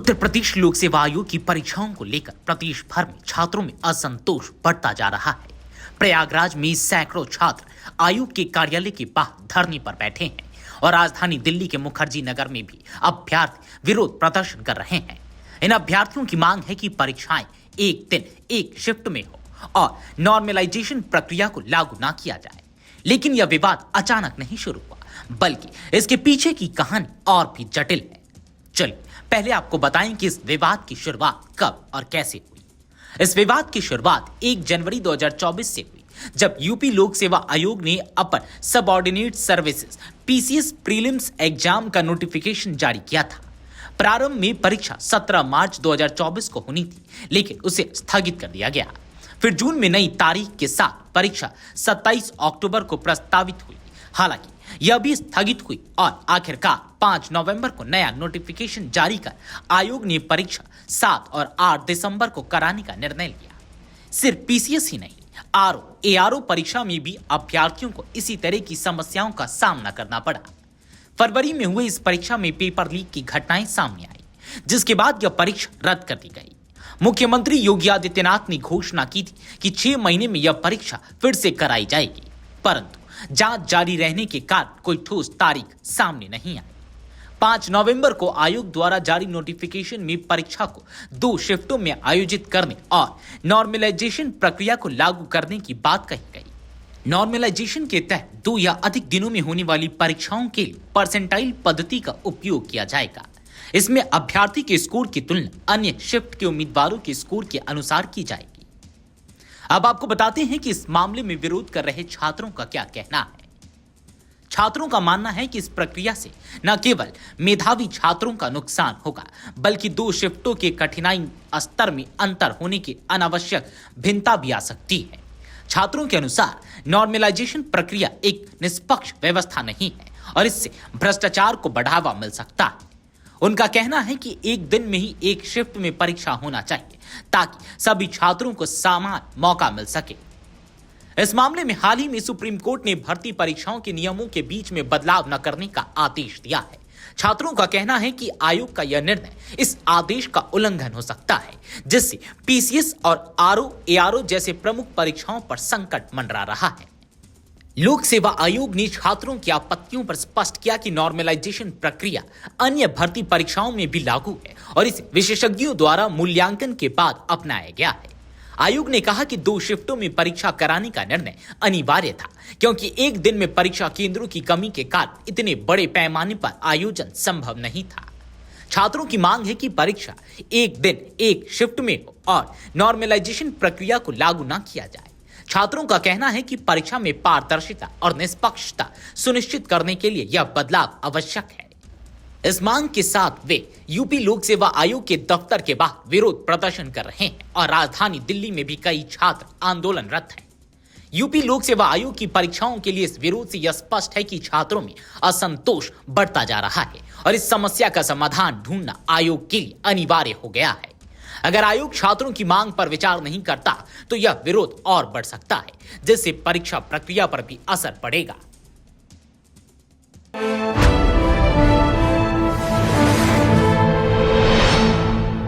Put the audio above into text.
उत्तर प्रदेश लोक सेवा आयोग की परीक्षाओं को लेकर प्रदेश भर में छात्रों में असंतोष बढ़ता जा रहा है। प्रयागराज में सैकड़ों छात्र आयोग के कार्यालय के बाहर धरने पर बैठे हैं और राजधानी दिल्ली के मुखर्जी नगर में भी अभ्यर्थी विरोध प्रदर्शन कर रहे हैं। इन अभ्यर्थियों की मांग है कि परीक्षाएं एक दिन एक शिफ्ट में हो और नॉर्मलाइजेशन प्रक्रिया को लागू ना किया जाए। लेकिन यह विवाद अचानक नहीं शुरू हुआ, बल्कि इसके पीछे की कहानी और भी जटिल है। चलिए पहले आपको बताएं कि इस विवाद की शुरुआत कब और कैसे हुई। इस विवाद की शुरुआत 1 जनवरी 2024 से हुई, जब यूपी लोक सेवा आयोग ने upper subordinate services PCS prelims exam का नोटिफिकेशन जारी किया था। प्रारंभ में परीक्षा 17 मार्च 2024 को होनी थी, लेकिन उसे स्थगित कर दिया गया। फिर जून में नई तारीख के साथ परीक्षा 27 अक्टूबर को प्रस्तावित हुई। हालांकि यह भी स्थगित हुई और आखिरकार 5 नवंबर को नया नोटिफिकेशन जारी कर आयोग ने परीक्षा 7 और 8 दिसंबर को कराने का निर्णय लिया। सिर्फ पीसीएस ही नहीं, आरओ एआरओ परीक्षा में भी अभ्यर्थियों को इसी तरह की समस्याओं का सामना करना पड़ा। फरवरी में हुए इस परीक्षा में पेपर लीक की घटनाएं सामने आई, जिसके बाद यह परीक्षा रद्द कर दी गई। मुख्यमंत्री योगी आदित्यनाथ ने घोषणा की थी कि 6 महीने में यह परीक्षा फिर से कराई जाएगी, परंतु जांच जारी रहने के कारण कोई ठोस तारीख सामने नहीं आई। 5 नवंबर को आयोग द्वारा जारी नोटिफिकेशन में परीक्षा को 2 शिफ्टों में आयोजित करने और नॉर्मलाइजेशन प्रक्रिया को लागू करने की बात कही गई। नॉर्मलाइजेशन के तहत 2 या अधिक दिनों में होने वाली परीक्षाओं के लिए परसेंटाइल पद्धति का उपयोग किया जाएगा। इसमें अभ्यर्थी के स्कोर की तुलना अन्य शिफ्ट के उम्मीदवारों के स्कोर के अनुसार की जाएगी। अब आपको बताते हैं कि इस मामले में विरोध कर रहे छात्रों का क्या कहना है। छात्रों का मानना है कि इस प्रक्रिया से न केवल मेधावी छात्रों का नुकसान होगा, बल्कि 2 शिफ्टों के कठिनाई स्तर में अंतर होने की अनावश्यक भिन्नता भी आ सकती है। छात्रों के अनुसार नॉर्मलाइजेशन प्रक्रिया एक निष्पक्ष व्यवस्था नहीं है और इससे भ्रष्टाचार को बढ़ावा मिल सकता है। उनका कहना है कि एक दिन में ही एक शिफ्ट में परीक्षा होना चाहिए, ताकि सभी छात्रों को समान मौका मिल सके। इस मामले में हाल ही में सुप्रीम कोर्ट ने भर्ती परीक्षाओं के नियमों के बीच में बदलाव न करने का आदेश दिया है। छात्रों का कहना है कि आयोग का यह निर्णय इस आदेश का उल्लंघन हो सकता है, जिससे पीसीएस और आरओ एआरओ जैसे प्रमुख परीक्षाओं पर संकट मंडरा रहा है। लोक सेवा आयोग ने छात्रों की आपत्तियों पर स्पष्ट किया कि नॉर्मलाइजेशन प्रक्रिया अन्य भर्ती परीक्षाओं में भी लागू है और इसे विशेषज्ञों द्वारा मूल्यांकन के बाद अपनाया गया है। आयोग ने कहा कि 2 शिफ्टों में परीक्षा कराने का निर्णय अनिवार्य था, क्योंकि एक दिन में परीक्षा केंद्रों की कमी के कारण इतने बड़े पैमाने पर आयोजन संभव नहीं था। छात्रों की मांग है कि परीक्षा एक दिन एक शिफ्ट में हो और नॉर्मलाइजेशन प्रक्रिया को लागू न किया जाए। छात्रों का कहना है कि परीक्षा में पारदर्शिता और निष्पक्षता सुनिश्चित करने के लिए यह बदलाव आवश्यक है। इस मांग के साथ वे यूपी लोक सेवा आयोग के दफ्तर के बाहर विरोध प्रदर्शन कर रहे हैं और राजधानी दिल्ली में भी कई छात्र आंदोलनरत हैं। यूपी लोक सेवा आयोग की परीक्षाओं के लिए इस विरोध से यह स्पष्ट है कि छात्रों में असंतोष बढ़ता जा रहा है और इस समस्या का समाधान ढूंढना आयोग के लिए अनिवार्य हो गया है। अगर आयोग छात्रों की मांग पर विचार नहीं करता तो यह विरोध और बढ़ सकता है, जिससे परीक्षा प्रक्रिया पर भी असर पड़ेगा।